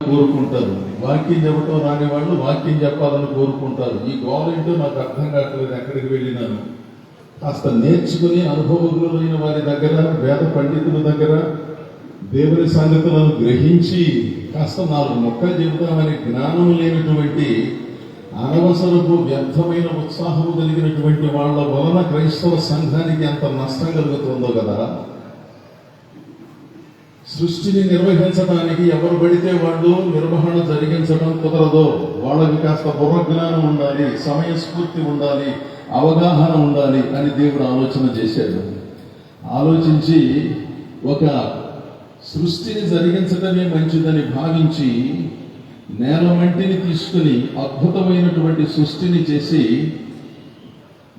కోరుకుంటారు. వాక్యం చెప్పడం రాని వాళ్ళు వాక్యం చెప్పాలని కోరుకుంటారు. ఈ గోల్ ఏంటో నాకు అర్థం కావట్లేదు. ఎక్కడికి వెళ్ళినాను కాస్త నేర్చుకుని అనుభవజ్ఞులైన వారి దగ్గర, వేద పండితుల దగ్గర దేవుని సంగతులను గ్రహించి కాస్త 4 మొక్కలు చెబుతామనే జ్ఞానం లేనటువంటి అనవసరపు వ్యర్థమైన ఉత్సాహము కలిగినటువంటి వాళ్ళ వలన క్రైస్తవ సంఘానికి ఎంత నష్టం కలుగుతుందో కదా. సృష్టిని నిర్వహించడానికి ఎవరు పడితే వాళ్ళు నిర్వహణ జరిగించడం కుదరదో. వాళ్ళకి కాస్త బుర్రజ్ఞానం ఉండాలి, సమయస్ఫూర్తి ఉండాలి, అవగాహన ఉండాలి అని దేవుడు ఆలోచన చేశాడు. ఆలోచించి ఒక సృష్టిని జరిగించడమే మంచిదని భావించి నేల మంటిని తీసుకుని అద్భుతమైనటువంటి సృష్టిని చేసి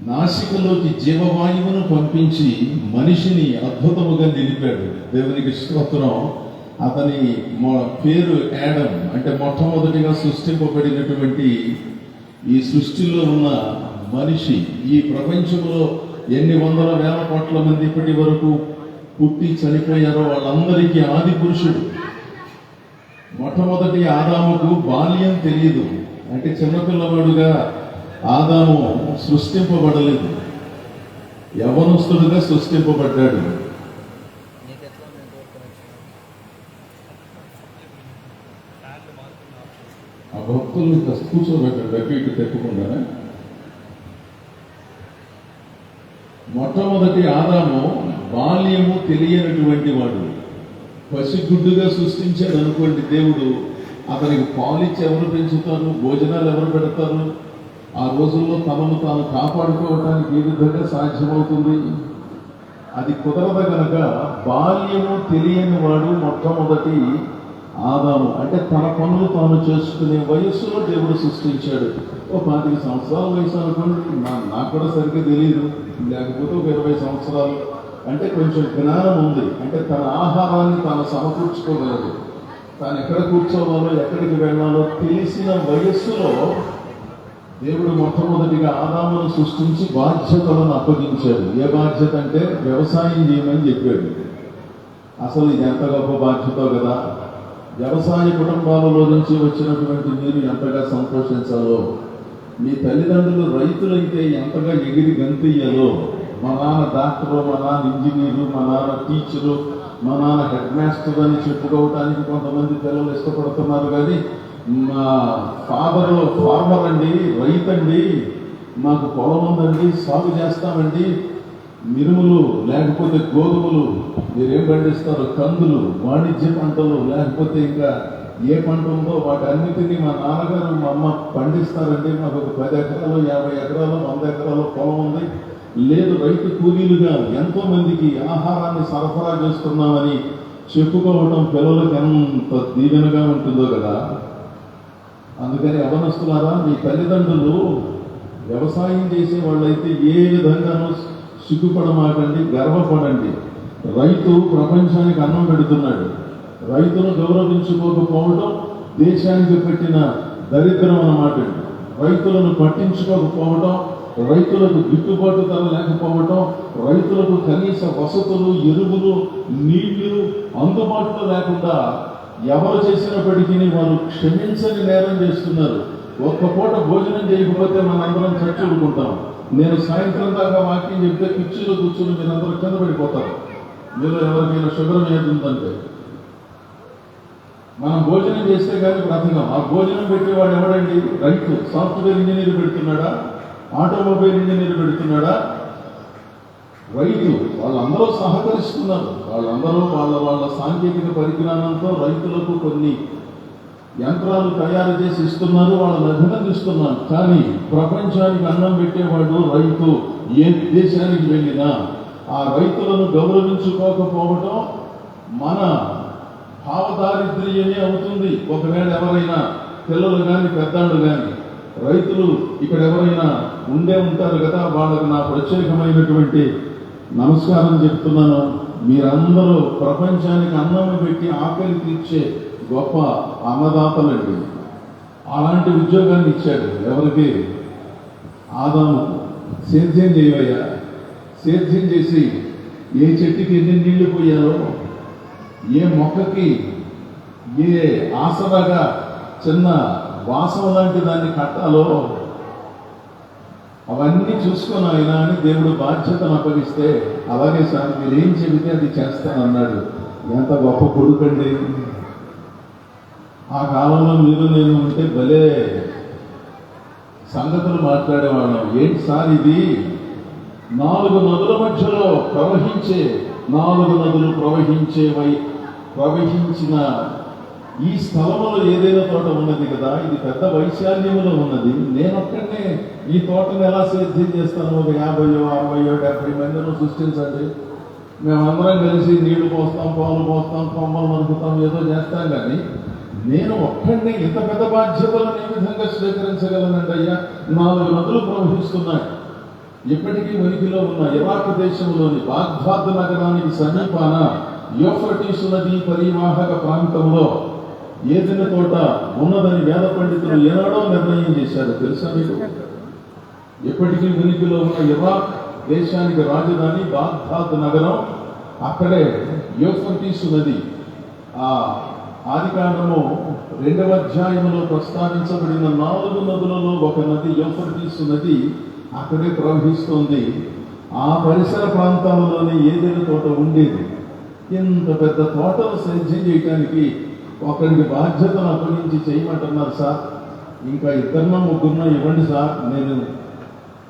నాసికలోకి జీవవాయువును పంపించి మనిషిని అద్భుతముగా నిలిపాడు. దేవునికి స్తోత్రం. అతని పేరు యాడమ్, అంటే మొట్టమొదటిగా సృష్టింపబడినటువంటి ఈ సృష్టిలో ఉన్న మనిషి. ఈ ప్రపంచంలో ఎన్ని వందల వేల కోట్ల మంది ఇప్పటి వరకు పుట్టి చనిపోయారో వాళ్ళందరికీ ఆది పురుషుడు. మొట్టమొదటి ఆదాముకు బాల్యం తెలియదు, అంటే చిన్నపిల్లవాడుగా ఆదాము సృష్టింపబడలేదు, యవనస్తుడుగా సృష్టింపబడ్డాడు. ఆ భక్తుల్ని కూర్చోబెట్టాడు అటు ఇటు తెప్పకుండా. మొట్టమొదటి ఆదాము బాల్యము తెలియనటువంటి వాడు, పసిగుడ్డుగా సృష్టించాడు అనుకోండి దేవుడు. అతనికి పాలిచ్చి ఎవరు పెంచుతారు, భోజనాలు ఎవరు పెడతారు? ఆ రోజుల్లో తనను తాను కాపాడుకోవటానికి ఏ విధంగా సాధ్యమవుతుంది? అది కుదరదు కనుక బాల్యము తెలియని వాడు మొట్టమొదటి ఆదాము. అంటే తన పనులు తాను చేసుకునే వయస్సులో దేవుడు సృష్టించాడు. 25 సంవత్సరాల వయసు అనుకోండి, నాకు కూడా సరిగ్గా తెలియదు, లేకపోతే 20 సంవత్సరాలు. అంటే కొంచెం జ్ఞానం ఉంది, అంటే తన ఆహారాన్ని తాను సమకూర్చుకోగలదు, తాను ఎక్కడ కూర్చోవాలో ఎక్కడికి వెళ్ళాలో తెలిసిన వయస్సులో దేవుడు మొట్టమొదటిగా ఆదామును సృష్టించి బాధ్యతలను అప్పగించాడు. ఏ బాధ్యత అంటే వ్యవసాయం చేయమని చెప్పాడు. అసలు ఇది ఎంత గొప్ప బాధ్యతో కదా. వ్యవసాయ కుటుంబాలలో నుంచి వచ్చినటువంటి మీరు ఎంతగా సంతోషించాలో, మీ తల్లిదండ్రులు రైతులైతే ఎంతగా ఎగిరి గంతెయ్యాలో. మా నాన్న డాక్టరు, మా నాన్న ఇంజనీరు, మా నాన్న టీచరు, మా నాన్న హెడ్ మాస్టర్ అని చెప్పుకోవటానికి కొంతమంది పిల్లలు ఇష్టపడుతున్నారు. కానీ మా ఫాదర్ ఫార్మర్ అండి, రైతండి, మాకు పొలం ఉందండి, సాగు చేస్తామండి, మినుములు లేకపోతే గోధుమలు, మీరేం పండిస్తారు, కందులు, వాణిజ్య పంటలు, లేకపోతే ఇంకా ఏ పంట ఉందో వాటన్నిటినీ మా నాన్నగారు మా అమ్మ పండిస్తారండి. మాకు ఒక 10 ఎకరాలు, 50 ఎకరాలు, 100 ఎకరాలు పొలం ఉంది. లేదు, రైతు కూలీలుగా ఎంతో మందికి ఆహారాన్ని సరఫరా చేస్తున్నామని చెప్పుకోవడం పిల్లలకు ఎంత దీవెనగా ఉంటుందో కదా. అందుకని యవనస్తులారా, మీ తల్లిదండ్రులు వ్యవసాయం చేసే వాళ్ళైతే ఏ విధంగానూ సిగ్గుపడమాకండి, గర్వపడండి. రైతు ప్రపంచానికి అన్నం పెడుతున్నాడు. రైతును గౌరవించుకోకపోవడం దేశానికి పెట్టిన దరిద్రం అన్నమాట. రైతులను పట్టించుకోకపోవడం, రైతులకు గిట్టుబాటు ధర లేకపోవడం, రైతులకు కనీస వసతులు, ఎరువులు, నీళ్లు అందుబాటులో లేకుండా ఎవరు చేసినప్పటికీ వారు క్షమించని నేరం చేస్తున్నారు. ఒక్క పూట భోజనం చేయకపోతే మనందరం చచ్చి ఊరుకుంటాం. నేను సాయంత్రం దాకా వాక్యం చెప్తే కుర్చీలో కూర్చుని మీరందరూ కింద పడిపోతారు. మీరు ఎవరికైనా షుగర్ వ్యాధి ఉందంటే మనం భోజనం చేస్తే కానీ బ్రతకం. ఆ భోజనం పెట్టేవాడు ఎవడండి? రైతు. సాఫ్ట్వేర్ ఇంజనీర్ పెడుతున్నాడా, ఆటోమొబైల్ ఇంజనీర్ పెడుతున్నాడా? రైతు. వాళ్ళందరూ సహకరిస్తున్నారు. వాళ్ళందరూ వాళ్ళ సాంకేతిక పరిజ్ఞానంతో రైతులకు కొన్ని యంత్రాలు తయారు చేసి ఇస్తున్నారు, వాళ్ళని అభినందిస్తున్నారు. కానీ ప్రపంచానికి అన్నం పెట్టేవాడు రైతు. ఏ దేశానికి వెళ్ళినా ఆ రైతులను గౌరవించుకోకపోవడం మన భావదారిద్ర్యమే అవుతుంది. ఒకవేళ ఎవరైనా పిల్లలు కానీ పెద్దాళ్ళు కానీ రైతులు ఇక్కడ ఎవరైనా ఉండే ఉంటారు కదా, వాళ్ళకి నా ప్రత్యేకమైనటువంటి నమస్కారం చెప్తున్నాను. మీరందరూ ప్రపంచానికి అన్నం పెట్టి ఆకలి తీర్చే గొప్ప అన్నదాతలండి. అలాంటి ఉద్యోగాన్ని ఇచ్చాడు ఎవరికి? ఆదాము. సేద్యం చేయవయ్యా. సేద్యం చేసి ఏ చెట్టుకి ఎన్ని నీళ్లు పోయాలో, ఏ మొక్కకి ఏ ఆసరాగా చిన్న వాసం లాంటి దాన్ని కట్టాలో అవన్నీ చూసుకొని ఆయన అని దేవుడు బాధ్యతను అప్పగిస్తే, అలాగే సార్ మీరు ఏం చెబితే అది చేస్తానన్నాడు. ఎంత గొప్ప కొడుకండి. ఆ కాలంలో మీరు నేను ఉంటే భలే సంగతులు మాట్లాడేవాళ్ళం. ఏంటి సార్ ఇది 4 నదుల మధ్యలో నాలుగు నదులు ప్రవహించిన ఈ స్థలంలో ఏదైనా తోట ఉన్నది కదా, ఇది పెద్ద వైశాల్యంలో ఉన్నది. నేనొక్కడనే ఈ తోటను ఎలా సేద్యం చేస్తాను? ఒక 50, 60, 70 మందిని సృష్టించండి. మేమందరం కలిసి నీళ్లు పోస్తాం, పాలు పోస్తాం, కొమ్మలు నరుకుతాం, ఏదో చేస్తాం. కానీ నేను ఒక్కడిని ఇంత పెద్ద బాధ్యతలను ఏ విధంగా స్వీకరించగలనండి అయ్యా? 4 నదులు ప్రవహిస్తున్నాయి. ఇప్పటికీ ఉనికిలో ఉన్న ఇరాక్ దేశంలోని బాగ్దాద్ నగరానికి సమీపాన యూఫ్రటీసు నది పరివాహక ప్రాంతంలో ఏదైనా తోట ఉన్నదని వేద పండితులు ఏనాడో నిర్ణయం చేశారు. తెలుసా మీకు? ఇప్పటికీ ఉనికిలో ఉన్న ఇరాక్ దేశానికి రాజధాని బాగ్దాద్ నగరం. అక్కడే యూఫ్రటీసు నది ఆ ఆదికాండము 2వ అధ్యాయంలో ప్రస్తావించబడిన 4 నదులలో ఒక నది యూఫ్రటీసు నది అక్కడే ప్రవహిస్తోంది. ఆ పరిసర ప్రాంతాలలోనే ఏదైనా తోట ఉండేది. ఇంత పెద్ద తోటను సేద్యం చేయడానికి ఒకరికి బాధ్యతను అప్పగించి చేయమంటున్నారు సార్. ఇంకా 2 3 ఇవ్వండి సార్, నేను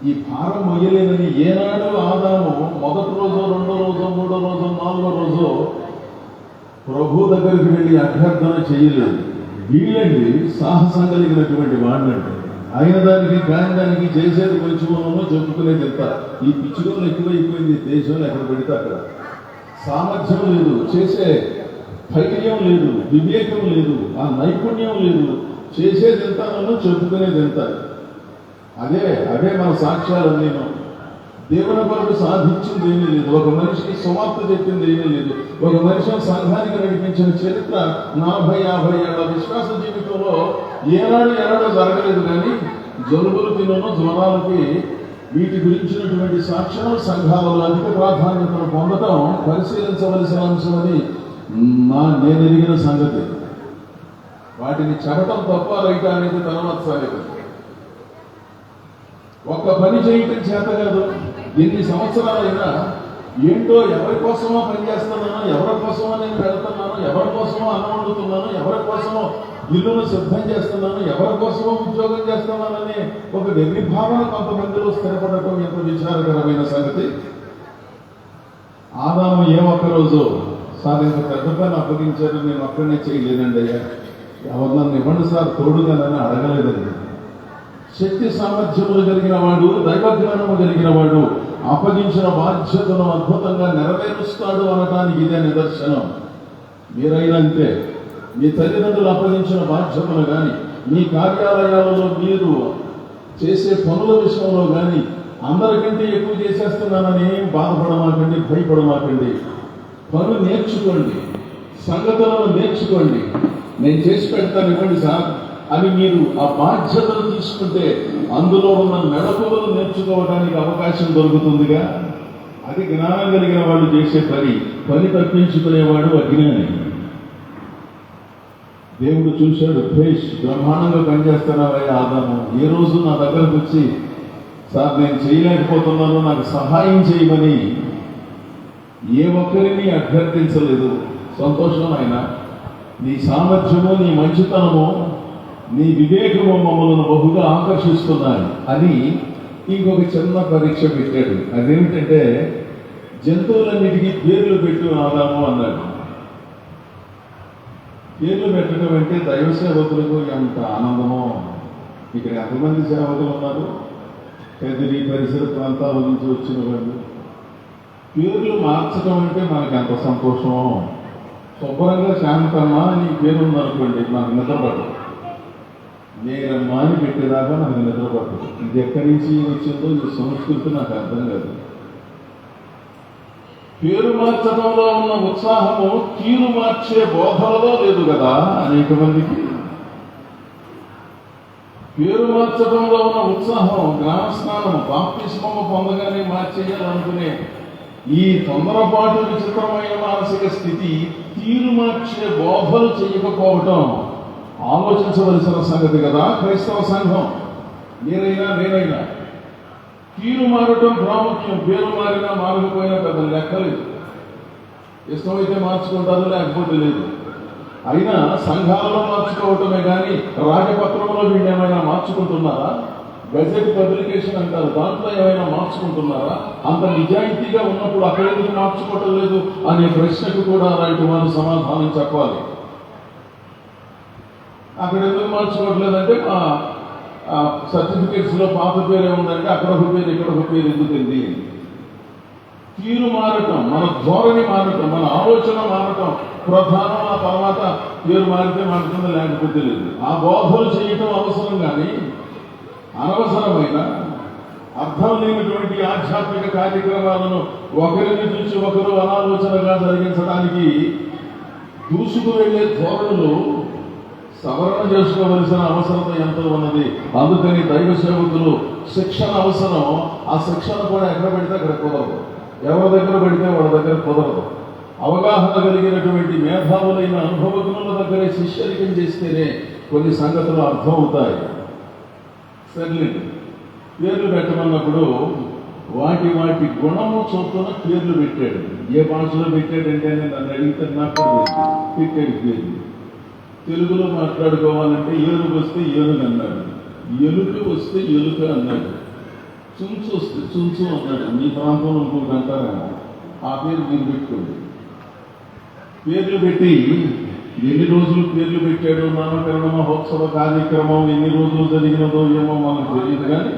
ఈ భారం మొయ్యలేదని ఏనాడు ఆదాము మొదటి రోజు, 2వ రోజు, 3వ రోజు, 4వ రోజు ప్రభు దగ్గరికి వెళ్ళి అభ్యర్థన చేయలేదు. వీళ్ళండి సాహసం కలిగినటువంటి వాడినంటే అయిన దానికి కాని దానికి చేసేది కొంచెమో చెప్పుకునేది ఎంత. ఈ పిచ్చిలో ఎక్కువైపోయింది దేశంలో. ఎక్కడ పెడితే అక్కడ సామర్థ్యం లేదు, చేసే ధైర్యం లేదు, వివేకం లేదు, ఆ నైపుణ్యం లేదు. చేసేది ఎంతనో చెప్పుకునేది ఎంత. అదే మన సాక్ష్యాలు. నేను దేవుని కొరకు సాధించింది ఏమీ లేదు. ఒక మనిషికి సువార్త చెప్పింది ఏమీ లేదు. ఒక మనిషిని సంఘానికి నడిపించిన చరిత్ర 40, 50 ఏళ్ల విశ్వాస జీవితంలో ఏనాడో జరగలేదు. కానీ జలుబులు తినను, జ్వరాలకి వీటి గురించినటువంటి సాక్ష్యం సంఘాలలో అధిక ప్రాధాన్యతను పొందడం పరిశీలించవలసిన అంశమని నేను ఎరిగిన సంగతి. వాటిని చెప్పటం తప్ప రైట అనేది తర్వాత సాగదు. ఒక్క పని చేయటం చేత కాదు. ఎన్ని సంవత్సరాలైనా ఏంటో ఎవరి కోసమో పనిచేస్తున్నానో, ఎవరి కోసమో నేను వెళ్తున్నాను, ఎవరి కోసమో అన్నం వండుతున్నాను, ఎవరి కోసమో ఇల్లును సిద్ధం చేస్తున్నాను, ఎవరి కోసమో ఉద్యోగం చేస్తున్నానని ఒక నిర్విభావన కొంతమందిలో స్థిరపడటం ఎంత విచారకరమైన సంగతి. ఆదాము ఏ ఒక్కరోజు సార్ ఇంత పెద్ద పని అప్పగించారు, నేను ఒక్కడనే చేయలేదండి అయ్యా, ఎవరు నన్ను ఇవ్వండి సార్ తోడుగానని అడగలేదండి. శక్తి సామర్థ్యములు కలిగిన వాడు, దైవజ్ఞానము కలిగిన వాడు అప్పగించిన బాధ్యతను అద్భుతంగా నెరవేరుస్తాడు అనటానికి ఇదే నిదర్శనం. మీరైనా అంతే. మీ తల్లిదండ్రులు అప్పగించిన బాధ్యతలు కానీ, మీ కార్యాలయాలలో మీరు చేసే పనుల విషయంలో కానీ అందరికంటే ఎక్కువ చేసేస్తున్నానని ఏం బాధపడమాకండి, భయపడమాకండి. పనులు నేర్చుకోండి, సంగతులను నేర్చుకోండి. నేను చేసి పెడతాను ఇవ్వండి సార్ అని మీరు ఆ బాధ్యతలు తీసుకుంటే అందులో ఉన్న మెళకువలు నేర్చుకోవడానికి అవకాశం దొరుకుతుందిగా. అది జ్ఞానం కలిగిన వాళ్ళు చేసే పని తప్పించుకునేవాడు అజ్ఞాని. దేవుడు చూశాడు, భేష్ బ్రహ్మాండంగా పనిచేస్తున్నావయ్యా ఆదాము. ఏ రోజు నా దగ్గరకు వచ్చి సార్ నేను చేయలేకపోతున్నాను, నాకు సహాయం చేయమని ఏ ఒక్కరిని అభ్యర్థించలేదు. సంతోషం ఆయన. నీ సామర్థ్యము, నీ మంచితనము, నీ వివేకము మమ్మల్ని బహుగా ఆకర్షిస్తున్నాయి అని ఇంకొక చిన్న పరీక్ష పెట్టాడు. అదేమిటంటే జంతువులన్నిటికీ పేర్లు పెట్టు ఆదాము అన్నాడు. పేర్లు పెట్టడం అంటే దైవ సేవకులకు ఎంత ఆనందమో. ఇక్కడ ఎంతమంది సేవకులు ఉన్నారు? కదిరి పరిసర ప్రాంతాల నుంచి వచ్చిన వాళ్ళు. పేర్లు మార్చడం అంటే మనకు ఎంత సంతోషమో. శుభ్రంగా శాంతమ్మ అని పేరు ఉందనుకోండి, నాకు నిద్రపడదు. నేరమ్మ అని పెట్టేదాకా నాకు నిద్రపడదు. ఇది ఎక్కడి నుంచి వచ్చిందో ఈ సంస్కృతి నాకు అర్థం కాదు. పేరు మార్చడంలో ఉన్న ఉత్సాహము తీరు మార్చే బోధనలో లేదు కదా అనేక మందికి. పేరు మార్చడంలో ఉన్న ఉత్సాహం జ్ఞానస్నానం బాప్తిస్మము పొందగానే మార్చేయాలనుకునే ఈ తొందరపాటు విచిత్రమైన మానసిక స్థితి తీరు మార్చే బోధలు చేయకపోవటం ఆలోచించవలసిన సంగతి కదా. క్రైస్తవ సంఘం నేనైనా తీరు మారటం ప్రాముఖ్యం. పేరు మారినా మారకపోయినా పెద్ద లెక్కలేదు. ఇష్టమైతే మార్చుకుంటారు, లేకపోతే లేదు. అయినా సంఘాలలో మార్చుకోవటమే కానీ రాజపత్రంలో వీళ్ళు ఏమైనా మార్చుకుంటున్నారా? గజెట్ పబ్లికేషన్ అంటారు, దాంట్లో ఏమైనా మార్చుకుంటున్నారా? అంత నిజాయితీగా ఉన్నప్పుడు అక్కడ ఎందుకు మార్చుకోవటం లేదు అనే ప్రశ్నకు కూడా అలాంటి వాళ్ళు సమాధానం చెప్పాలి. అక్కడ ఎందుకు మార్చుకోవట్లేదంటే మా సర్టిఫికేట్స్ లో పాత పేరే ఉందంటే అక్కడ ఒక పేరు ఇక్కడ ఒక పేరు ఎందుకండి? తీరు మారటం, మన ధోరణి మారటం, మన ఆలోచన మారటం ప్రధానం. ఆ తర్వాత పేరు మారితే మారుతుందో లేకపోతే లేదు. ఆ బోధలు చేయటం అవసరం కానీ అనవసరమైన అర్థం లేనటువంటి ఆధ్యాత్మిక కార్యక్రమాలను ఒకరిని చూసి ఒకరు అనాలోచనగా జరిగించడానికి దూసుకు వెళ్లే ధోరణులు సవరణ చేసుకోవలసిన అవసరత ఎంతో ఉన్నది. అందుకని దైవ సేవకులు శిక్షణ అవసరం. ఆ శిక్షణ కూడా ఎక్కడ పెడితే అక్కడ కుదరదు, ఎవరి దగ్గర పెడితే వాళ్ళ దగ్గర కుదరదు. అవగాహన కలిగినటువంటి మేధావులైన అనుభవజ్ఞుల దగ్గరే శిష్యరికం చేస్తేనే కొన్ని సంగతులు అర్థం అవుతాయి. సర్లేదు, పేర్లు పెట్టమన్నప్పుడు వాటి గుణము చొప్పున పేర్లు పెట్టాడు. ఏ భాషలో పెట్టాడంటే నన్ను అడిగితే నాకు పెట్టాడు పేర్లు. తెలుగులో మాట్లాడుకోవాలంటే ఏనుగు వస్తే ఏనుగు అన్నాడు, ఎలుక వస్తే ఎలుక అన్నాడు, చుంచు వస్తే చుంచు అన్నాడు. మీ ప్రాంతంలో ఇంకొకటి అంటారేమో, ఆ పేరు మీరు పెట్టుకోండి. పేర్లు పెట్టి ఎన్ని రోజులు పేర్లు పెట్టాడు, నామకరణ మహోత్సవ కార్యక్రమం ఎన్ని రోజులు జరిగినదో ఏమో మనకు తెలియదు. కానీ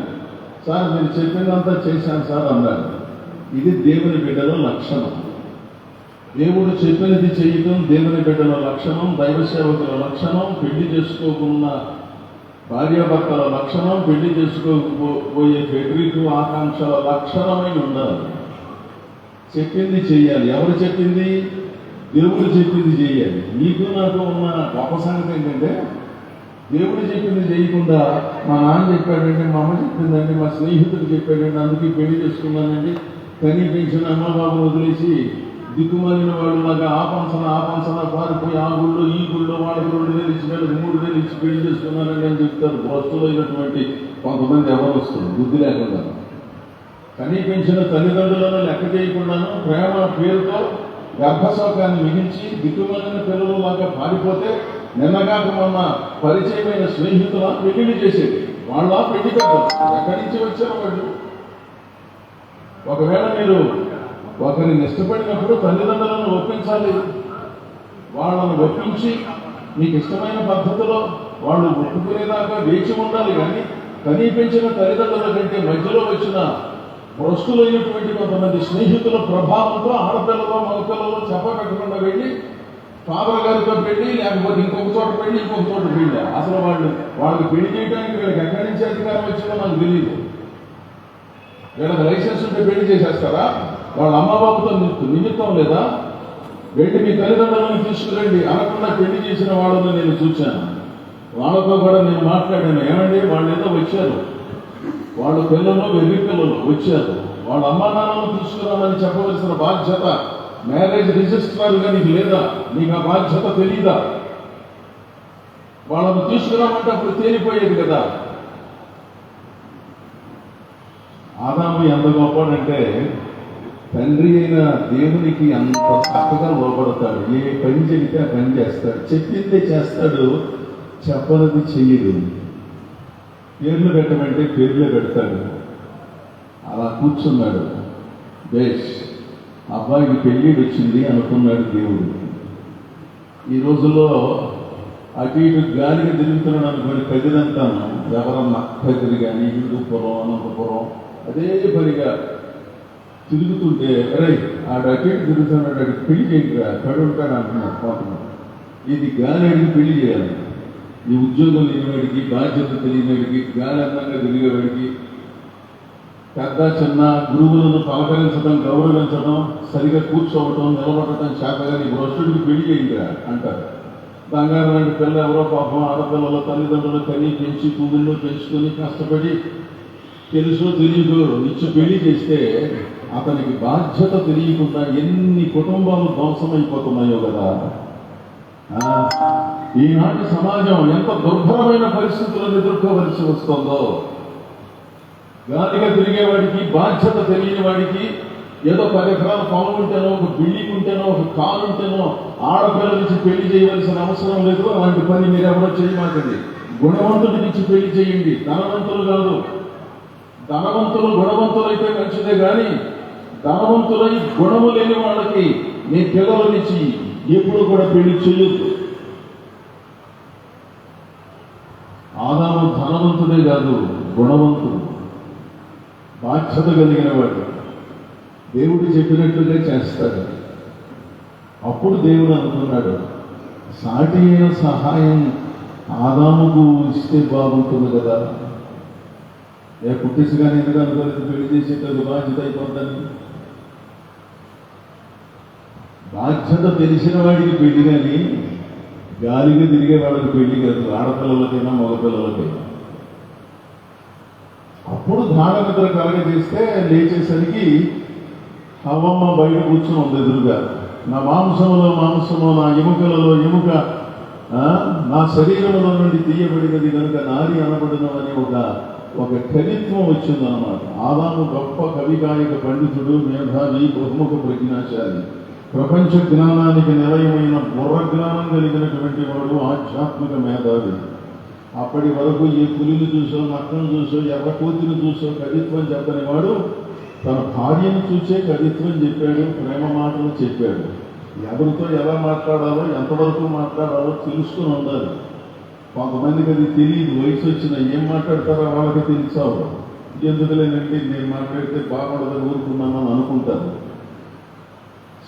సార్ మీరు చెప్పిందంతా చేశాను సార్ అన్నాడు. ఇది దేవుని బిడ్డల లక్షణం. దేవుడు చెప్పినది చేయటం దేవుని బిడ్డల లక్షణం, దైవ సేవకుల లక్షణం, పెళ్లి చేసుకోకున్న భార్యాభర్తల లక్షణం, పెళ్లి చేసుకోకపోయే ఫెడరిక్ ఆకాంక్షల లక్షణమై ఉండాలి. చెప్పింది చెయ్యాలి. ఎవరు చెప్పింది? దేవుడు చెప్పింది చెయ్యాలి. నీకు నాకు ఉన్న గొప్ప సంగతి ఏంటంటే దేవుడు చెప్పింది చేయకుండా మా నాన్న చెప్పాడండి, మా అమ్మ చెప్పిందండి, మా స్నేహితుడు చెప్పాడండి, అందుకే పెళ్లి చేసుకున్నానండి, కనీ పెంచిన అమ్మ బాబు వదిలేసి దిక్కుమాలిన వాళ్ళు లాగా ఆ పంచన పారిపోయి ఆ గుళ్ళో ఈ గుళ్ళో వాళ్ళకి 2,000 ఇచ్చినాడు, 3,000 ఇచ్చి పెళ్లి చేసుకున్నానండి అని చెప్తారు. భ్రష్టులైనటువంటి కొంతమంది ఎవరు వస్తుంది బుద్ధి లేకుండా. కనీ పెంచిన తల్లిదండ్రులను లెక్క చేయకుండాను ప్రేమ పేరుతో గర్భశోకాన్ని మిగించి దిక్కుమాలిన పిల్లలు లాగా పారిపోతే నిన్నగాక మొన్న పరిచయమైన స్నేహితుల పెళ్లి చేసేది. వాళ్ళ పెళ్లి పెద్దలు ఎక్కడి నుంచి వచ్చారు వాళ్ళు? ఒకవేళ మీరు ఒకరిని ఇష్టపడినప్పుడు తల్లిదండ్రులను ఒప్పించాలి. వాళ్ళను ఒప్పించి మీకు ఇష్టమైన పద్ధతిలో వాళ్ళు ఒప్పుకునేదాకా వేచి ఉండాలి. కానీ కనీ పెంచిన తల్లిదండ్రుల కంటే మధ్యలో వచ్చిన భ్రష్టులైనటువంటి కొంతమంది స్నేహితుల ప్రభావంతో ఆడపిల్లలో మగపిల్లలో చెప్పకట్టకుండా వెళ్ళి ఫాదర్ గారితో పెళ్లి, లేకపోతే ఇంకొక చోట పెళ్లి, ఇంకొక చోట పెళ్లి. అసలు వాళ్ళకి పెళ్లి చేయడానికి వీళ్ళకి ఎక్కడి నుంచి అధికారం వచ్చిందో నాకు తెలియదు. వీళ్ళకి లైసెన్స్ ఉంటే పెళ్లి చేసేస్తారా? వాళ్ళ అమ్మబాబుతో నిమిత్తం లేదా? వెళ్ళి మీ తల్లిదండ్రులను తీసుకురండి అనకుండా పెళ్లి చేసిన వాళ్ళని నేను చూశాను. వాళ్ళతో కూడా నేను మాట్లాడాను. ఏమండి వాళ్ళు ఏదో వచ్చారు, వాళ్ళ పిల్లలు వెర్రి పిల్లలు వచ్చారు, వాళ్ళ అమ్మా నాన్నలను తీసుకురామని చెప్పవలసిన బాధ్యత మ్యారేజ్ రిజిస్ట్రార్గా నీకు లేదా? నీకు ఆ బాధ్యత తెలీదా? వాళ్ళను తీసుకురామంటే అప్పుడు తేలిపోయేది కదా. ఆదాము ఎంత గొప్పడంటే తండ్రి అయిన దేవునికి అంత చక్కగా లోపడతాడు. ఏ పని చెబితే ఆ పని చేస్తాడు, చెప్పిందే చేస్తాడు, చెప్పనది చెయ్యదు. పేర్లు పెట్టమంటే పేర్లే పెడతాడు. అలా కూర్చున్నాడు. బేష్, అబ్బాయికి పెళ్ళిడు వచ్చింది అనుకున్నాడు దేవుడు. ఈ రోజుల్లో అటు ఇటు గాలికి తిరుగుతున్నాడు అనుకోండి, ప్రజలంతాను ఎవరన్నా ప్రజలు కానీ హిందూపురం అనంతపురం అదే పనిగా తిరుగుతుంటే అరే ఆడు అటు ఇటు తిరుగుతున్నాడు, అడిగి పెళ్లి చేయకురా కడు ఉంటాడు అంటున్నాడు కొంతమంది. ఇది గాలి అడిగి పెళ్లి చేయాలి. ఈ ఉద్యోగం లేనివాడికి, బాధ్యత తెలియనివాడికి, గాలి అందంగా తిరిగేవాడికి, పెద్ద చిన్న గురువులను పలకరించడం, గౌరవించడం, సరిగా కూర్చోవటం, నిలబడటం చేతగాని భ్రష్టుడికి పెళ్లి చేయండిరా అంటారు. బంగారం లాంటి పిల్ల ఎవరో పాపం ఆడపిల్లల తల్లిదండ్రులు కనీ పెంచి పువ్వుల్లో పెంచుకొని కష్టపడి తెలుసో తెలియదు ఇచ్చి పెళ్లి చేస్తే అతనికి బాధ్యత తెలియకుండా ఎన్ని కుటుంబాలు ధ్వంసమైపోతున్నాయో కదా. ఈనాటి సమాజం ఎంత దుర్భరమైన పరిస్థితులను ఎదుర్కోవలసి వస్తుందో. గాలిగా తిరిగేవాడికి, బాధ్యత తెలియని వాడికి ఏదో 10 ఎకరాల పొలం ఉంటేనో, ఒక బిల్డింగ్ ఉంటేనో, ఒక కారు ఉంటేనో ఆడపిల్ల నుంచి పెళ్లి చేయవలసిన అవసరం లేదు. అలాంటి పని మీరు ఎవరో చేయమాకండి. గుణవంతుడి నుంచి పెళ్లి చేయండి, ధనవంతులు కాదు. ధనవంతులు గుణవంతులైతే మంచిదే, కానీ ధనవంతులై గుణము లేని వాళ్ళకి మీ పిల్లలనిచ్చి ఎప్పుడు కూడా పెళ్లి చేయొద్దు. ఆదాము ధనవంతుడే కాదు, గుణవంతుడు, బాధ్యత కలిగిన వాడు, దేవుడు చెప్పినట్లుగా చేస్తాడు. అప్పుడు దేవుడు అనుకున్నాడు, సాటి అయిన సహాయం ఆదాముకు ఇస్తే బాగుంటుంది కదా. పుట్టేసి కానీ ఎందుకు అనుకోలేదు, పెళ్లి చేసేటప్పుడు బాధ్యత అయిపోద్దని. బాధ్యత తెలిసిన వాడికి పెళ్లి, కానీ గాలిగా తిరిగే వాళ్ళకి పెళ్లి కాదు, ఆడపిల్లలకైనా మగపిల్లలకైనా. అప్పుడు గాఢ నిద్ర కలగజేస్తే లేచేసరికి హవ్వమ్మ బయట కూర్చుని ఉంది ఎదురుగా. నా మాంసములో మాంసము, నా ఎముకలలో ఎముక, నా శరీరంలో నుండి తీయబడినది కనుక నారి అనబడినవని ఒక కవిత్వం వచ్చిందన్నమాట. ఆదాము గొప్ప కవి, గాయక, పండితుడు, మేధావి, బహుముఖ ప్రజ్ఞాశాలి, ప్రపంచ జ్ఞానానికి నిలయమైన బుర్ర జ్ఞానం కలిగినటువంటి వాడు, ఆధ్యాత్మిక మేధావి. అప్పటి వరకు ఏ పులిని చూసో, నక్కను చూసో, ఎర్ర కోతిని చూసో కవిత్వం చెప్పని వాడు తన భార్యను చూసే కవిత్వం చెప్పాడు, ప్రేమ మాటలు చెప్పాడు. ఎవరితో ఎలా మాట్లాడాలో, ఎంతవరకు మాట్లాడాలో తెలుసుకుని ఉండాలి. కొంతమందికి అది తెలియదు, వయసు వచ్చిన ఏం మాట్లాడతారో వాళ్ళకి తెలుసావు. ఎందుకులేనండి నేను మాట్లాడితే బాగుండదని ఊరుకున్నానని అనుకుంటారు.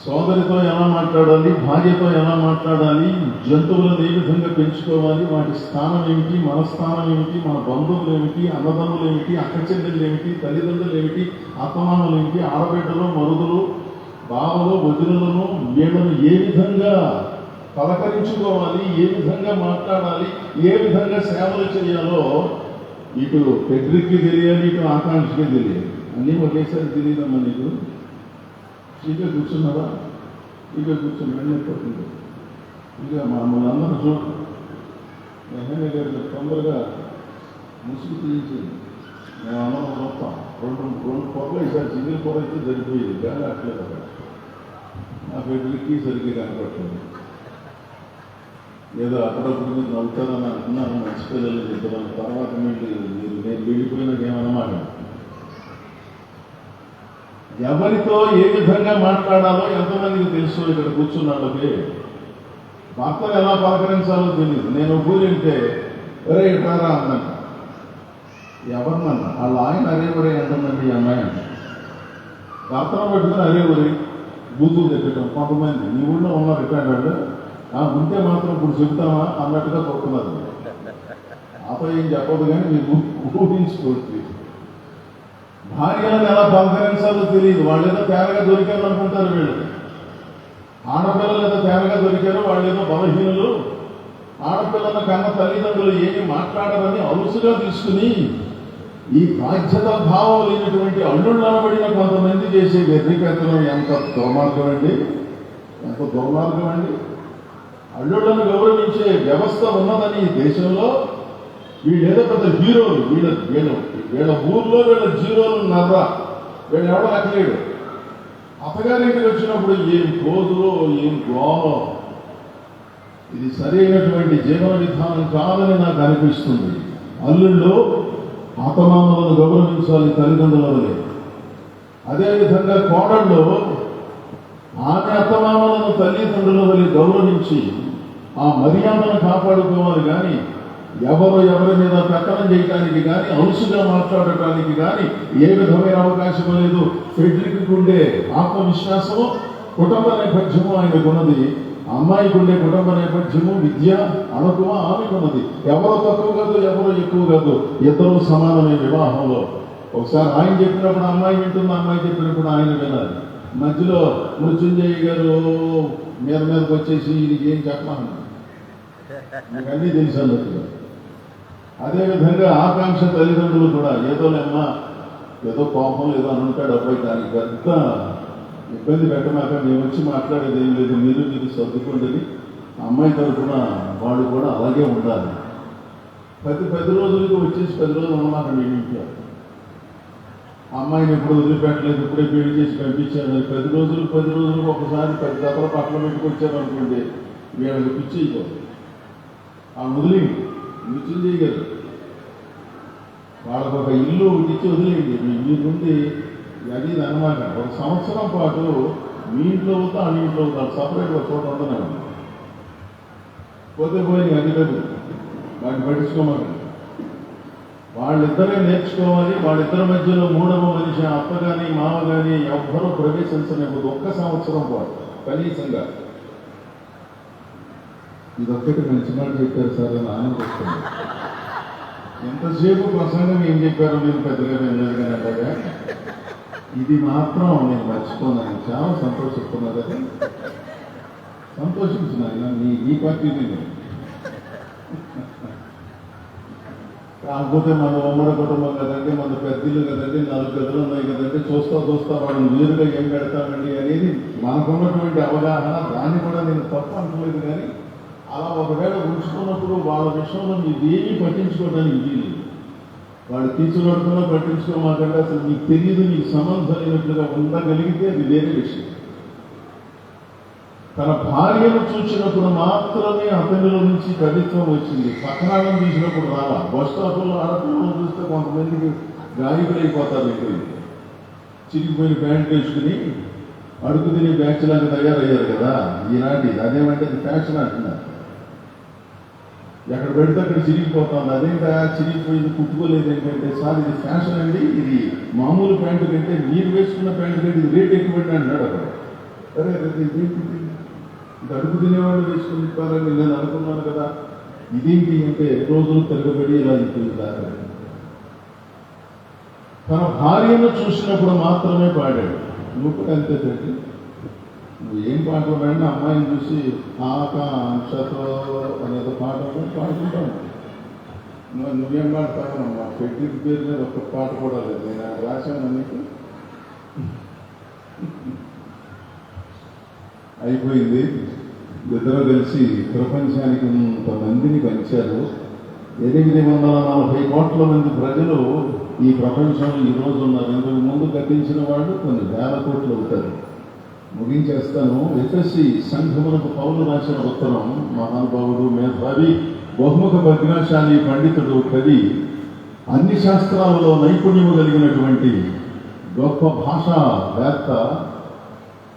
సోదరితో ఎలా మాట్లాడాలి, భార్యతో ఎలా మాట్లాడాలి, జంతువులను ఏ విధంగా పెంచుకోవాలి, వాటి స్థానం ఏమిటి, మన స్థానం ఏమిటి, మన బంధువులు ఏమిటి, అన్నదమ్ములు ఏమిటి, అక్క చెల్లెళ్ళు ఏమిటి, తల్లిదండ్రులు ఏమిటి, అత్తమామలు ఏమిటి, ఆడబిడ్డలు, మరుదులు, బావలు, వదినలను, వీళ్ళను ఏ విధంగా పలకరించుకోవాలి, ఏ విధంగా మాట్లాడాలి, ఏ విధంగా సేవలు చేయాలో ఇటు పెట్రికి తెలియాలి, ఇటు ఆకాంక్షకి తెలియాలి. అన్నీ ఒకేసారి తెలియదమ్మా నీకు. ఇక కూర్చున్నారా, ఇక కూర్చుని వెళ్ళిపోతుంది. ఇక మమ్మల్ని అందరూ చూడు, ఎమ్మెల్యే గారు తొందరగా ముసుగు తీయించి మేము అందరం వస్తాం. రెండు పొరలు ఈసారి సింగిల్ పొర అయితే సరిపోయేది, కానీ అట్లేదు. అక్కడ నా పెద్దలకి సరిగ్గా కనపడుతుంది. ఏదో అప్పుడప్పుడు మీరు నవ్వుతారని అంటున్నాను, మంచి పిల్లలు చెప్తాను. తర్వాత నేను వెళ్ళిపోయినది ఏమన్నమాట. ఎవరితో ఏ విధంగా మాట్లాడాలో ఎంతమందికి తెలుసు? ఇక్కడ కూర్చున్నాళ్ళకి భర్తను ఎలా పలకరించాలో తెలియదు. నేను ఊరింటే ఒరే ఇట్రారా అన్నాను. ఎవరినన్నా వాళ్ళ ఆయన అరే ఒరే అంటుందండి ఈ అమ్మాయి అంట. భర్తను పెట్టుకుని అరే ఒరే బూతులు తెప్పటం. కొంతమంది నీ ఊళ్ళో ఉన్నారు ఇట్లాంటి ఉంటే మాత్రం ఇప్పుడు చెబుతామా అన్నట్టుగా కొడుతున్నారు. నాతో ఏం చెప్పదు, కానీ మీరు ఊహించుకోవచ్చు. భార్యలను ఎలా పలకరించాలో తెలియదు. వాళ్ళు ఏదో తేరగా దొరికారు అనుకుంటారు వీళ్ళు. ఆడపిల్లలు ఏదో తేరగా దొరికారు, వాళ్ళు ఏదో బలహీనులు. ఆడపిల్లల కన్న తల్లిదండ్రులు ఏమి మాట్లాడరని అలుసుగా తీసుకుని ఈ బాధ్యత భావం లేనటువంటి అల్లుళ్ళు అనబడిన కొంతమంది చేసే వెర్రిపెత్తనం ఎంత దుర్మార్గం అండి, ఎంత దుర్మార్గం అండి. అల్లుళ్లను గౌరవించే వ్యవస్థ ఉన్నదని ఈ దేశంలో వీళ్ళేదో పెద్ద హీరోలు. వీళ్ళ ఊర్లో వీళ్ళ జీరోలు ఉన్నారా, వీళ్ళు ఎవడో లెక్కలేడు. అత్తగారింటికి వచ్చినప్పుడు ఏం కోదులో ఏం గోలో. ఇది సరైనటువంటి జీవన విధానం కాదని నాకు అనిపిస్తుంది. అల్లుళ్ళు అత్తమామలను గౌరవించాలి తల్లిదండ్రుల వలె. అదేవిధంగా కోడళ్ళు ఆమె అత్తమామలను తల్లిదండ్రుల వలె గౌరవించి ఆ మర్యాదను కాపాడుకోవాలి. కానీ ఎవరి మీద పెత్తనం చేయడానికి కానీ, అలుసుగా మాట్లాడటానికి కానీ ఏ విధమైన అవకాశం లేదు. ఫెడ్రిక్ ఉండే ఆత్మవిశ్వాసము, కుటుంబ నేపథ్యము ఆయనకున్నది. అమ్మాయికి ఉండే కుటుంబ నేపథ్యము, విద్య, అణకువ ఆమెకున్నది. ఎవరో తక్కువ కాదు, ఎవరో ఎక్కువ కాదు, ఇద్దరు సమానమే వివాహంలో. ఒకసారి ఆయన చెప్పినప్పుడు అమ్మాయి వింటుంది, అమ్మాయి చెప్పినప్పుడు ఆయన వినాలి. మధ్యలో మృత్యుంజయ గారు మీదకి వచ్చేసి ఇది ఏం చెప్పమన్నా మీకు అన్నీ తెలుసు. అదేవిధంగా ఆకాంక్ష తల్లిదండ్రులు కూడా ఏదోలేమ్మా ఏదో కోపం ఏదో అని ఉంటాడు అబ్బాయి, దానికి పెద్ద ఇబ్బంది పెట్టమాక, మేము వచ్చి మాట్లాడేది ఏం లేదు, మీరు సర్దుకోండి. అమ్మాయి తరఫున వాడు కూడా అలాగే ఉండాలి. 10 రోజులకి వచ్చేసి 10 రోజులు ఉన్నమాట నేను ఇంట్లో. అమ్మాయిని ఎప్పుడు వదిలిపెట్టలేదు, ఇప్పుడే పెళ్లి చేసి పంపించాను. 10 రోజులకు ఒకసారి 10 జతల పట్ల పెట్టుకొచ్చారు అనుకోండి, వీళ్ళకి పిచ్చి అయిపోతుంది. ఆ వదిలేయండి, నిత్యం చేయగలరు. వాళ్ళకు ఒక ఇల్లు ఇచ్చి వదిలేయండి, మీ నుండి అది అనమాట. 1 సంవత్సరం పాటు మీ ఇంట్లో అవుతా ఆ ఇంట్లో అవుతా సపరేట్ ఒక చోట ఉండనండి. పోతే పోయి అది లేదు, వాటిని పట్టించుకోమని. వాళ్ళిద్దరే నేర్చుకోవాలి. వాళ్ళిద్దరి మధ్యలో మూడవ మనిషి అత్త కానీ మామ కానీ ఎవ్వరూ ప్రవేశించలేకపోతే 1 సంవత్సరం పాటు కనీసంగా. ఇదొక్కటి మంచి మాట చెప్పారు సార్ అని ఆనందిస్తుంది. ఎంతసేపు ప్రసంగం ఏం చెప్పారో నేను పెద్దగా వెళ్ళగలగా, ఇది మాత్రం నేను మర్చిపోన్నాను. చాలా సంతోషిస్తున్నా కదా, సంతోషించిన ఈ పార్టీని. కాకపోతే మన ఉమ్మడి కుటుంబం కదండి, మన పెద్దలు కదండి, 4 గదులు ఉన్నాయి కదండి, చూస్తా వాళ్ళని వేరుగా ఏం పెడతామండి అనేది మనకున్నటువంటి అవగాహన. దాన్ని కూడా నేను తప్పు అనుకోలేదు. కానీ అలా ఒకవేళ ఉంచుకున్నప్పుడు వాళ్ళ విషయంలో మీరేమీ పట్టించుకోవడానికి వీలు. వాళ్ళు తీసుకురాడుతున్నా పట్టించుకోమాకంటే అసలు మీకు తెలియదు, మీకు సంబంధం లేనట్లుగా ఉండగలిగితే అది వేరే విషయం. తన భార్యను చూసినప్పుడు మాత్రమే అతనిలో నుంచి కవిత్వం వచ్చింది. పక్కనాలను తీసినప్పుడు రాలా. బస్ స్టాపుల్లో ఆడపిల్లలను చూస్తే కొంతమందికి గాయకులైపోతారు. ఇక్కడ చిరిగిపోయిన ప్యాంట్ వేసుకుని అడుగు తిని బ్యాచ్ లాగా తయారయ్యారు కదా ఈనాటి. అదేమంటే అది ఫ్యాషన్ అంటున్నారు. ఎక్కడ పెడితే అక్కడ చిరిగిపోతుంది. అదేంటా చిరిగిపోయింది, కుట్టుకోలేదు ఏంటంటే, సార్ ఇది ఫ్యాషన్ అండి, ఇది మామూలు ప్యాంటు కంటే మీరు వేసుకున్న ప్యాంటు కంటే ఇది రేట్ ఎక్కువ అన్నాడు అక్కడ. అరే ఇది అడుగు తినేవాళ్ళు వేసుకుని ఇస్తారని నేను అనుకున్నాను కదా. ఇదేంటి అంటే రోజులు తిరగబడి ఇలా అయిపోయింది. తన భార్యను చూసినప్పుడు మాత్రమే పాడాడు. నువ్వు కూడా అంతే పెట్టి నువ్వు ఏం పాట పాడినా అమ్మాయిని చూసి ఆకాంక్షతో అనేది పాట పాడుకుంటాను. నువ్వేం పాడతావు? మా పెట్టి పేరు మీద ఒక్క పాట కూడా లేదు. నేను రాశాను నీకు. అయిపోయింది. ఇద్దరు కలిసి ప్రపంచానికి కొంతమందిని పంచారు. 840 కోట్ల మంది ప్రజలు ఈ ప్రపంచంలో ఈరోజు ఉన్నారు. ఇంతకు ముందు గతించిన వాళ్ళు కొన్ని వేల కోట్లు అవుతారు. ముగించేస్తాను. ఎఫ్ఎస్సి సంఘమునకు పౌలు రాసిన ఉత్తరం. మహానుభావుడు, మేధావి, బహుముఖ ప్రజ్ఞాశాలి, పండితుడు, కవి, అన్ని శాస్త్రాలలో నైపుణ్యము కలిగినటువంటి గొప్ప భాషావేత్త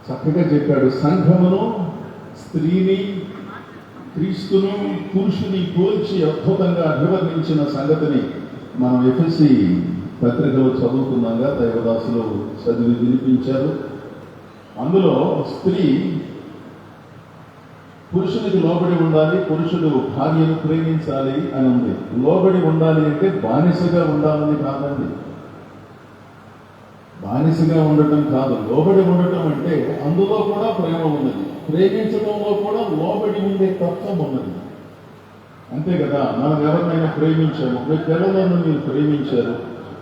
చక్కగా చెప్పాడు. సంఘమును, స్త్రీని, క్రీస్తును, పురుషుని పోల్చి అద్భుతంగా అభివర్ణించిన సంగతిని మనం ఎఫ్ఎస్సి పత్రికలో చదువుకున్నాగా దైవదాసులు చదివి వినిపించారు. అందులో స్త్రీ పురుషునికి లోబడి ఉండాలి, పురుషుడు భార్యను ప్రేమించాలి అని ఉంది. లోబడి ఉండాలి అంటే బానిసగా ఉండాలని కాదండి. బానిసగా ఉండటం కాదు. లోబడి ఉండటం అంటే అందులో కూడా ప్రేమ ఉన్నది, ప్రేమించడంలో కూడా లోబడి ఉండే తత్వం ఉన్నది. అంతే కదా. మనం ఎవరినైనా ప్రేమించాము. మీ పిల్లలను మీరు ప్రేమించారు,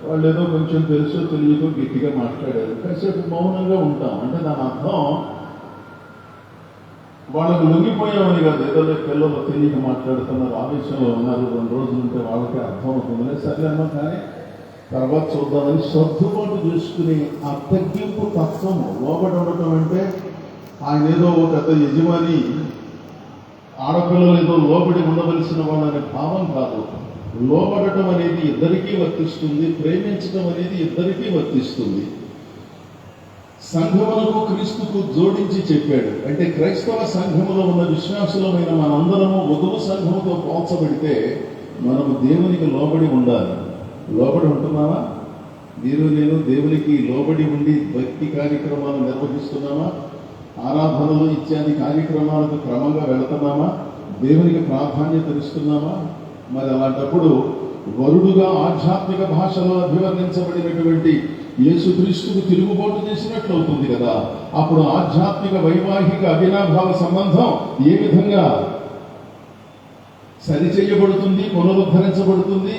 వాళ్ళు ఏదో కొంచెం తెలుసో తెలియదో గట్టిగా మాట్లాడారు, కాసేపు మౌనంగా ఉంటాం. అంటే దాని అర్థం వాళ్ళకు లొంగిపోయామని కాదు. ఏదో పిల్లలు తెలియక మాట్లాడుతున్నారు, ఆవేశంలో ఉన్నారు, 2 రోజులు ఉంటే వాళ్ళకే అర్థం అవుతుంది. సరే అన్నా, కానీ తర్వాత చూద్దామని సర్దుబాటు చేసుకుని ఆ తగ్గింపు తత్వము. లోబడి ఉండటం అంటే ఆయన ఏదో ఒక యజమాని, ఆడపిల్లలు ఏదో లోబడి ఉండవలసిన వాళ్ళనే భావం కాదు. లోబడటం అనేది ఇద్దరికీ వర్తిస్తుంది, ప్రేమించడం అనేది ఇద్దరికీ వర్తిస్తుంది. సంఘములకు క్రీస్తుకు జోడించి చెప్పాడు. అంటే క్రైస్తవ సంఘములో ఉన్న విశ్వాసులమైన మనందరము వధువు సంఘముతో పోల్చబడితే మనము దేవునికి లోబడి ఉండాలి. లోబడి ఉంటున్నామా? నేను దేవునికి లోబడి ఉండి భక్తి కార్యక్రమాలు నిర్వహిస్తున్నామా? ఆరాధనలు ఇత్యాది కార్యక్రమాలకు క్రమంగా వెళుతున్నామా? దేవునికి ప్రాధాన్యత ఇస్తున్నామా? మరి అలాంటప్పుడు వరుడుగా ఆధ్యాత్మిక భాషలో అభివర్ణించబడినటువంటి యేసుక్రీస్తుకు తిరుగుబాటు చేసినట్లు అవుతుంది కదా. అప్పుడు ఆధ్యాత్మిక వైవాహిక అవినాభావ సంబంధం ఏ విధంగా సరిచేయబడుతుంది, పునరుద్ధరించబడుతుంది?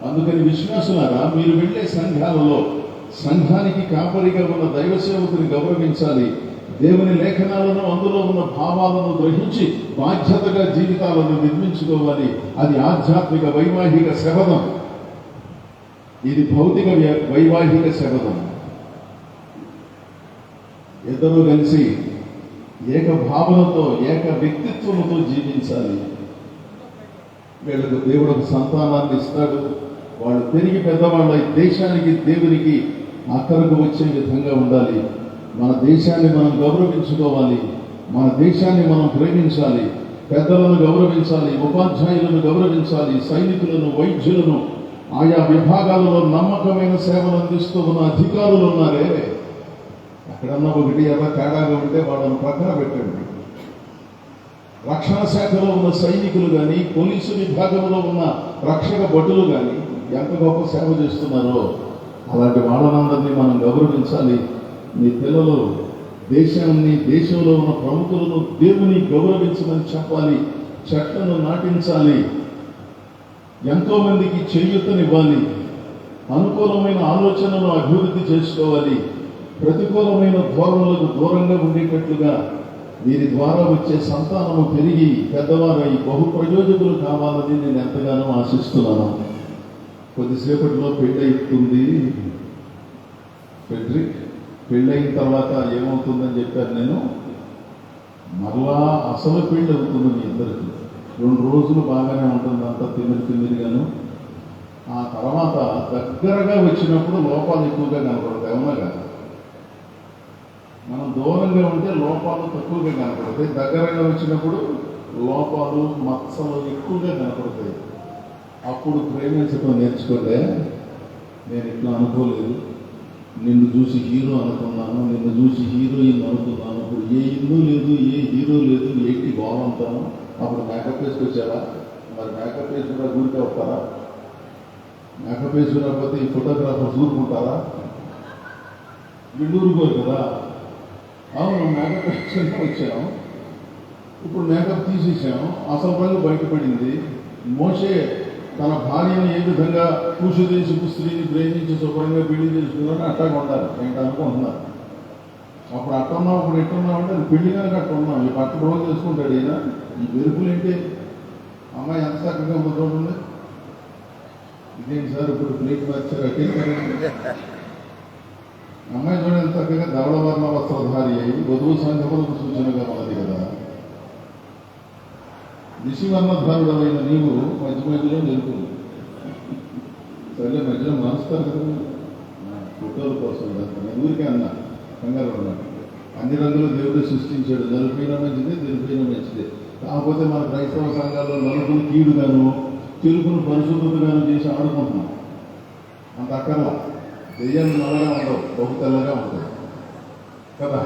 అందుకని విశ్వాసులారా, మీరు వెళ్ళే సంఘాలలో సంఘానికి కాపరిగా ఉన్న దైవ సేవకుని గౌరవించాలి. దేవుని లేఖనాలను, అందులో ఉన్న భావాలను గ్రహించి బాధ్యతగా జీవితాలను నిర్మించుకోవాలి. అది ఆధ్యాత్మిక వైవాహిక శబదం, ఇది భౌతిక వైవాహిక శబదం. ఇద్దరూ కలిసి ఏక భావనతో, ఏక వ్యక్తిత్వంతో జీవించాలి. వీళ్ళకు దేవుడు ఒక సంతానాన్ని ఇస్తాడు. వాళ్ళు పెరిగి పెద్దవాళ్ళ దేశానికి, దేవునికి అక్కరకు వచ్చే విధంగా ఉండాలి. మన దేశాన్ని మనం గౌరవించుకోవాలి. మన దేశాన్ని మనం ప్రేమించాలి. పెద్దలను గౌరవించాలి, ఉపాధ్యాయులను గౌరవించాలి, సైనికులను, వైద్యులను, ఆయా విభాగాలలో నమ్మకమైన సేవలు అందిస్తూ ఉన్న అధికారులు ఉన్నారే, ఎక్కడన్నా ఒకటి ఎలా తేడాగా ఉంటే వాళ్ళని ప్రక్కన పెట్టండి. రక్షణ శాఖలో ఉన్న సైనికులు కానీ, పోలీసు విభాగంలో ఉన్న రక్షక భటులు కానీ ఎంత గొప్ప సేవ చేస్తున్నారో అలాంటి వాళ్ళనందరినీ మనం గౌరవించాలి. మీ పిల్లలు దేశాన్ని, దేశంలో ఉన్న ప్రముఖులను దేవుని గౌరవించమని చెప్పాలి. చెట్లను నాటించాలి. ఎంతో మందికి చేయూతనివ్వాలి. అనుకూలమైన ఆలోచనను అభివృద్ధి చేసుకోవాలి. ప్రతికూలమైన ధోరణులకు దూరంగా ఉండేటట్లుగా వీరి ద్వారా వచ్చే సంతానము పెరిగి పెద్దవారై బహు ప్రయోజకులు కావాలని నేను ఎంతగానో ఆశిస్తున్నాను. కొద్దిసేపటిలో పెళ్ళయితుంది. పెట్రిక్, పెళ్ళయిన తర్వాత ఏమవుతుందని చెప్పారు నేను, మరలా అసలు పెళ్ళి అవుతుంది మీ ఇద్దరికి. 2 రోజులు బాగానే ఉంటుంది, అంతా తిమ్మిరిగాను. ఆ తర్వాత దగ్గరగా వచ్చినప్పుడు లోపాలు ఎక్కువగా కనపడతాయి. అవునా కదా? మనం దూరంగా ఉంటే లోపాలు తక్కువగా కనపడతాయి, దగ్గరగా వచ్చినప్పుడు లోపాలు, మత్సలు ఎక్కువగా కనపడతాయి. అప్పుడు ప్రేమించడం నేర్చుకోలే. నేను ఇట్లా అనుకోలేదు, నిన్ను చూసి హీరో అనుకున్నాను, నిన్ను చూసి హీరోయిన్ అనుకున్నాను. ఇప్పుడు ఏ ఇల్లు లేదు, ఏ హీరో లేదు, ఏంటి బాగుంటాను. అప్పుడు మేకప్ వేసుకొచ్చారా? మరి మేకప్ వేసుకున్నా ఊరికే వస్తారా? మేకప్ వేసుకున్నకపోతే ఈ ఫోటోగ్రాఫర్స్ ఊరుకుంటారా? వీళ్ళు ఊరుకోరు కదా. అవును, మేకప్ వేసుకుని వచ్చాము, ఇప్పుడు మేకప్ తీసేసాము, అసలు రంగు బయటపడింది. మోషే తన భార్యను ఏ విధంగా కూసుదేశపు స్త్రీని ప్రేమించి శుభ్రంగా పెళ్లి చేసుకున్నారని అట్టాగా ఉండాలి ఏంటి అనుకుంటున్నారు. అప్పుడు అట్టున్నావు, ఇప్పుడు ఎట్టున్నావు అంటే అది పెళ్లి కనుక అట్టు ఉన్నాం. ఈ పట్టు రోజు చేసుకుంటాడు ఈయన. ఈ వెరుపులు ఏంటి? అమ్మాయి ఎంత చక్కగా చూడండి. ఇదేంటి సార్ ఇప్పుడు ప్లేట్ మార్చారు అట్టేసారండి. అమ్మాయి చూడండి ఎంత చక్కగా ధవళవర్ణ వస్త్రధారి అయి వధువు సంఘములకు సూచనగా ఉన్నది కదా. నిశివర్ణధారుడమైన నీవు మధ్య మధ్యలో నిలుపులు సరే, మధ్యలో మారుస్తారు కదా ఫోటోల కోసం. నేను ఊరికే అన్నా, కంగారు ఉన్నాను. అన్ని రంగులు దేవుడు సృష్టించాడు. నలుపైన మంచిదే, తెలుపైన మంచిదే. కాకపోతే మన క్రైస్తవ సంఘాల్లో నలుపును కీడుగాను, తెలుపును పరిశుద్ధతగాను చేసి ఆడుకుంటున్నాం. అంత అక్కర్లా. దెయ్యాలు నల్లగా ఉండవు, బహు తెల్లగా ఉంటాయి కదా.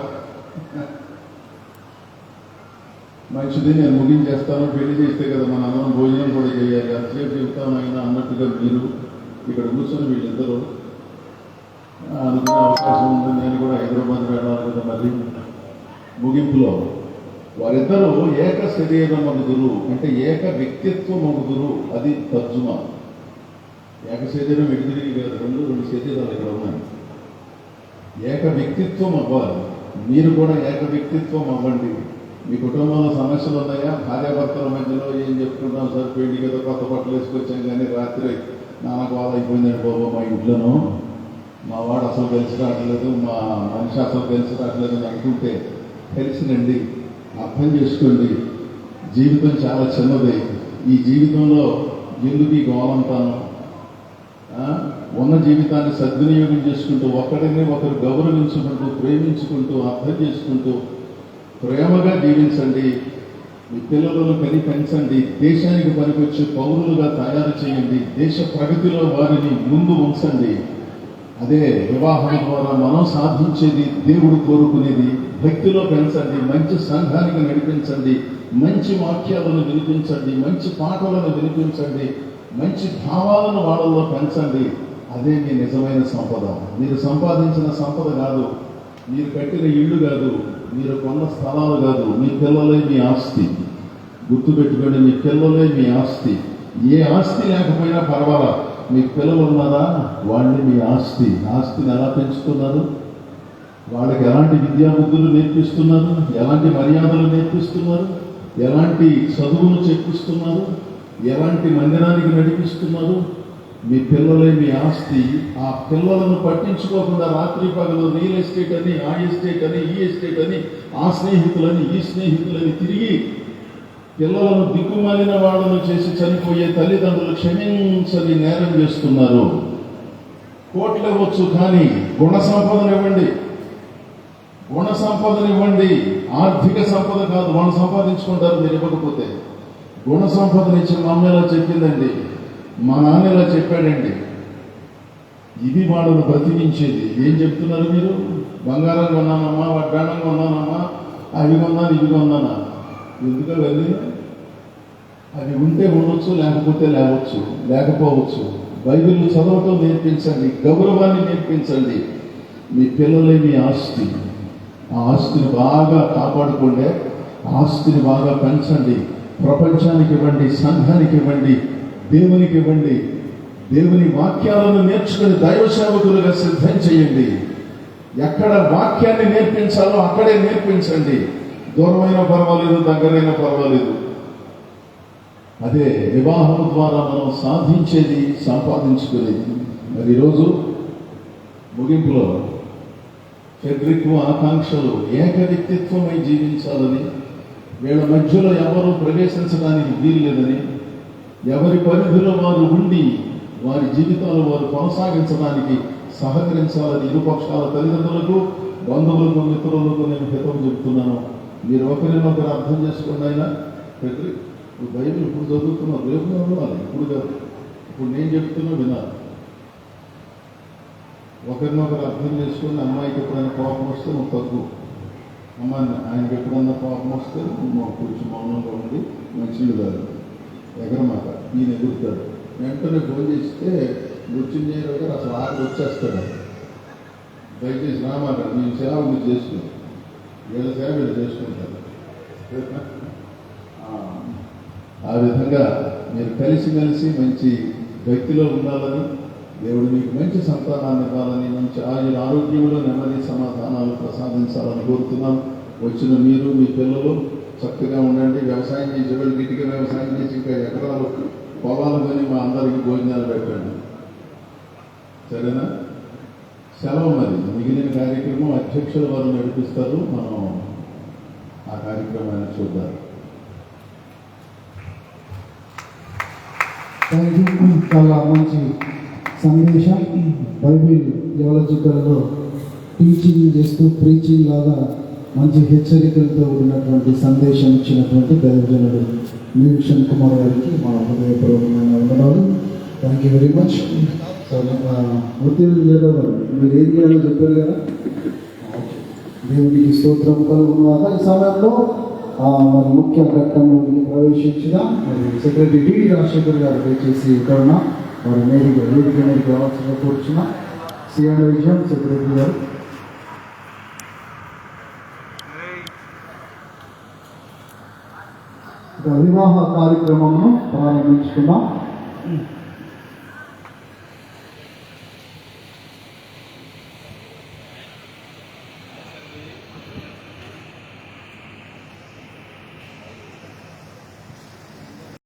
మంచిది, నేను ముగించేస్తాను. పెళ్లి చేస్తే కదా మన అందరం భోజనం కూడా చేయాలి. అంతసేపు చెప్తాను అయినా అన్నట్టుగా మీరు ఇక్కడ కూర్చొని వీళ్ళిద్దరూ అనుకునే అవకాశం ఉంది. నేను కూడా హైదరాబాద్ వెళ్ళాలి కదా. మళ్ళీ ముగింపులో వారిద్దరూ ఏక శరీరం మగుదురు అంటే ఏక వ్యక్తిత్వం మగుదురు. అది తర్జుమా. ఏక శరీరం ఎడిదిరిగి కాదు, 2 శరీరాలు ఇక్కడ ఉన్నాయి. ఏక వ్యక్తిత్వం అవ్వాలి. మీరు కూడా ఏక వ్యక్తిత్వం అవ్వండి. మీ కుటుంబంలో సమస్యలు ఉన్నాయా? భార్యాభర్తల మధ్యలో ఏం చెప్పుకుంటాం సార్, పెళ్లి కదా కొత్త బట్టలు వేసుకొచ్చాం కానీ రాత్రి నాన్నగోళ అయిపోయిందండి బాబు మా ఇంట్లోనూ, మా వాడు అసలు కలిసి రావట్లేదు, మా మనిషి అసలు కలిసి రావట్లేదు అని అనుకుంటే కలిసినండి. అర్థం చేసుకోండి, జీవితం చాలా చిన్నది. ఈ జీవితంలో ఎందుకు ఈ గోలంతాను? ఉన్న జీవితాన్ని సద్వినియోగం చేసుకుంటూ, ఒకరిని ఒకరు గౌరవించుకుంటూ, ప్రేమించుకుంటూ, అర్థం చేసుకుంటూ ప్రేమగా జీవించండి. మీ పిల్లలను పెంచండి. దేశానికి పనికొచ్చే పౌరులుగా తయారు చేయండి. దేశ ప్రగతిలో వారిని ముందు ఉంచండి. అదే వివాహం ద్వారా మనం సాధించేది, దేవుడు కోరుకునేది. భక్తిలో పెంచండి, మంచి సంఘానికి నడిపించండి, మంచి వాక్యాలను వినిపించండి, మంచి పాటలను వినిపించండి, మంచి భావాలను వాళ్ళలో పెంచండి. అదే మీ నిజమైన సంపద. మీరు సంపాదించిన సంపద కాదు, మీరు కట్టిన ఇళ్ళు కాదు, మీరు కొన్న స్థలాలు కాదు. మీ పిల్లలే మీ ఆస్తి. గుర్తుపెట్టుకోండి, మీ పిల్లలే మీ ఆస్తి. ఏ ఆస్తి లేకపోయినా పర్వాలా, మీకు పిల్లలు ఉన్నారా? వాళ్ళని మీ ఆస్తిని ఎలా పెంచుతున్నారు? వాళ్ళకి ఎలాంటి విద్యాబుద్ధులు నేర్పిస్తున్నారు? ఎలాంటి మర్యాదలు నేర్పిస్తున్నారు? ఎలాంటి చదువులు చెప్పిస్తున్నారు? ఎలాంటి మందిరానికి నడిపిస్తున్నారు? మీ పిల్లలే మీ ఆస్తి. ఆ పిల్లలను పట్టించుకోకుండా రాత్రి పగలు రియల్ ఎస్టేట్ అని, ఆ ఎస్టేట్ అని, ఈ ఎస్టేట్ అని, ఆ స్నేహితులని, ఈ స్నేహితులని తిరిగి పిల్లలను దిక్కుమాలిన వాళ్ళను చేసి చనిపోయే తల్లిదండ్రులు క్షమించని నేరం చేస్తున్నారు. కోట్లు ఇవ్వచ్చు, కానీ గుణ సంపదనివ్వండి. గుణ సంపదనివ్వండి. ఆర్థిక సంపద కాదు. వాళ్ళు సంపాదించుకుంటారు మీరు ఇవ్వకపోతే. గుణ సంపదనిచ్చి మా అమ్మ ఇలా చెప్పిందండి, మా నాన్న ఇలా చెప్పాడండి. ఇది వాళ్ళను బ్రతికించేది. ఏం చెప్తున్నారు మీరు? బంగారం కొన్నానమ్మా, వడ్డాణం కొన్నానమ్మా, అవి కొన్నాను, ఇవి కొన్నానా? ఎందుకు వెళ్ళి అవి ఉంటే ఉండొచ్చు, లేకపోతే లేకపోవచ్చు. బైబిల్ చదవటం నేర్పించండి, గౌరవాన్ని నేర్పించండి. మీ పిల్లలే మీ ఆస్తి. ఆ ఆస్తిని బాగా కాపాడుకోండి, ఆస్తిని బాగా పెంచండి. ప్రపంచానికి ఇవ్వండి, సంఘానికి ఇవ్వండి, దేవునికి ఇవ్వండి. దేవుని వాక్యాలను నేర్చుకుని దైవ సేవకులుగా సిద్ధం చేయండి. ఎక్కడ వాక్యాన్ని నేర్పించాలో అక్కడే నేర్పించండి. దూరమైన పర్వాలేదు, దగ్గరైనా పర్వాలేదు. అదే వివాహం ద్వారా మనం సాధించేది, సంపాదించుకునేది. మరి ఈరోజు ముగింపులో ఫెడ్రిక్ ఆకాంక్షలు ఏక వ్యక్తిత్వమై జీవించాలని, వీళ్ళ మధ్యలో ఎవరూ ప్రవేశించడానికి వీల్లేదని, ఎవరి పరిధిలో వారు ఉండి వారి జీవితాలు వారు కొనసాగించడానికి సహకరించాలని ఇరుపక్షాల తల్లిదండ్రులకు, బంధువులకు, మిత్రులకు నేను హితం చెప్తున్నాను. మీరు ఒకరినొకరు అర్థం చేసుకోండి. అయినా ఫెడ్రిక్, ఇప్పుడు బైబిల్ ఇప్పుడు చదువుతున్నారు, రేపు చదవాలి, ఇప్పుడు కాదు. ఇప్పుడు నేను చెప్తున్నా వినాలి. ఒకరినొకరు అర్థం చేసుకుని, అమ్మాయికి ఎప్పుడైనా కోపం వస్తే నువ్వు తగ్గు, అమ్మాయిని ఆయనకి ఎప్పుడన్నా కోపం వస్తే నువ్వు కొంచెం మౌనంగా ఉండి మంచిది కాదు, ఎగరమాట. ఈయన ఎగురుతాడు. వెంటనే ఫోన్ చేస్తే మృత్యుంజయరావు గారు అసలు వచ్చేస్తాడు. దయచేసి రామాట, మీ సేవ మీరు చేసుకుని, వీళ్ళ సేవ వీళ్ళు చేసుకుంటారు. ఆ విధంగా మీరు కలిసి మంచి వ్యక్తిలో ఉండాలని, దేవుడు మీకు మంచి సంతానాన్ని ఇవ్వాలని, మంచి ఆరోగ్యంలో నెమ్మది సమాధానాలు ప్రసాదించాలని కోరుతున్నాను. వచ్చిన మీరు, మీ పిల్లలు చక్కగా ఉండండి. వ్యవసాయం చేసేవాళ్ళు గిట్టిగా వ్యవసాయం చేసి ఇంకా ఎకరాలు పొలాలు కానీ మా అందరికీ భోజనాలు పెట్టండి. సరేనా? సెలవు. మరి మిగిలిన కార్యక్రమం అధ్యక్షుల వారు నడిపిస్తారు. మనం ఆ కార్యక్రమాన్ని చూద్దాం. చాలా మంచి సందేశం. బైబిల్ థియాలజికల్లో టీచింగ్ చేస్తూ ప్రీచింగ్ లాగా మంచి హెచ్చరికలతో ఉన్నటువంటి సందేశం ఇచ్చినటువంటి దైవజనుడు నిరీక్షణ్ కుమార్ గారికి మా హృదయపూర్వకమైన వందనాలు. Thank you very much. ఒత్తిడి లేదా మీరు ఏం చేయాలో చెప్పారు కదా. దేవునికి స్తోత్రం కలుగునుగాక. ఈ సమయంలో మరి ముఖ్య ఘట్టంలోకి ప్రవేశించిన మరి సెక్రటరీ డి రాజశేఖర్ గారు దయచేసి కరుణ వారి నేరుగా వేదిక మీదకి రావాల్సిందిగా కూర్చున్న సిఆర్ విజయం సెక్రటరీ గారు. వివాహ కార్యక్రమంను ప్రారంభించుకున్నాం.